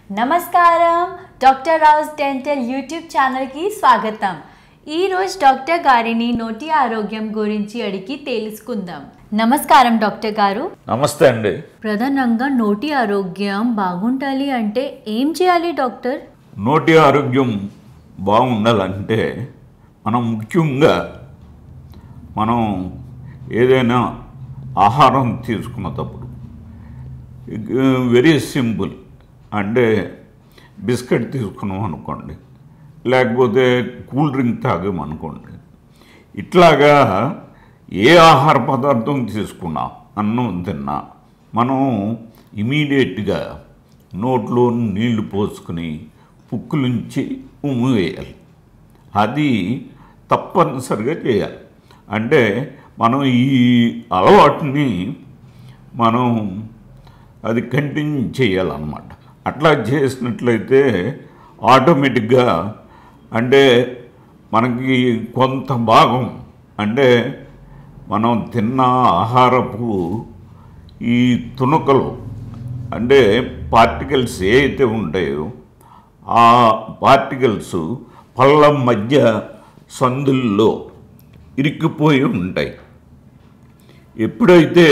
నమస్కారం doctor Rao's dental YouTube ఛానల్కి స్వాగతం. ఈరోజు డాక్టర్ గారిని నోటి ఆరోగ్యం గురించి అడిగి తెలుసుకుందాం. నమస్కారం డాక్టర్ గారు. నమస్తే అండి. ప్రధానంగా నోటి ఆరోగ్యం బాగుండాలి అంటే ఏం చేయాలి డాక్టర్? నోటి ఆరోగ్యం బాగుండాలంటే ముఖ్యంగా మనం ఏదైనా ఆహారం తీసుకున్నప్పుడు వెరీ సింపుల్ అంటే బిస్కెట్ తీసుకున్నాం అనుకోండి, లేకపోతే కూల్ డ్రింక్ తాగామనుకోండి, ఇట్లాగా ఏ ఆహార పదార్థం తీసుకున్నా, అన్నం తిన్నా మనం ఇమీడియట్గా నోట్లో నీళ్లు పోసుకుని పుక్కులుంచి ఉమ్మివేయాలి. అది తప్పనిసరిగా చేయాలి. అంటే మనం ఈ అలవాటుని అది కంటిన్యూ చేయాలన్నమాట. అట్లా చేసినట్లయితే ఆటోమేటిక్గా అంటే మనకి కొంత భాగం అంటే మనం తిన్న ఆహారపు ఈ తునకలు అంటే పార్టికల్స్ ఏవైతే ఉంటాయో ఆ పార్టికల్స్ పళ్ళ మధ్య సందుల్లో ఇరుక్కుపోయి ఉంటాయి. ఎప్పుడైతే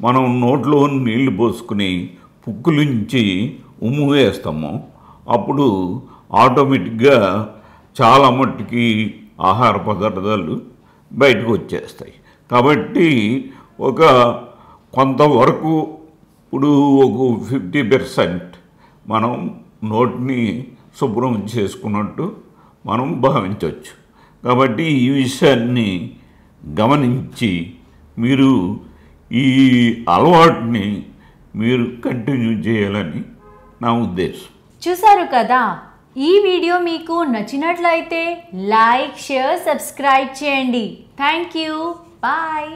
మనం నోట్లో నీళ్లు పోసుకుని పుక్కులుంచి ఉమ్ము వేస్తామో అప్పుడు ఆటోమేటిక్గా చాలా మట్టుకి ఆహార పదార్థాలు బయటకు వచ్చేస్తాయి. కాబట్టి కొంతవరకు ఇప్పుడు ఒక 50% మనం నోటిని శుభ్రం చేసుకున్నట్టు మనం భావించవచ్చు. కాబట్టి ఈ విషయాన్ని గమనించి మీరు ఈ అలవాటుని మీరు కంటిన్యూ చేయాలని నా ఉద్దేశం. చూసారు కదా, ఈ వీడియో మీకు నచ్చినట్లయితే లైక్, షేర్, సబ్స్క్రైబ్ చేయండి. Thank you. బాయ్.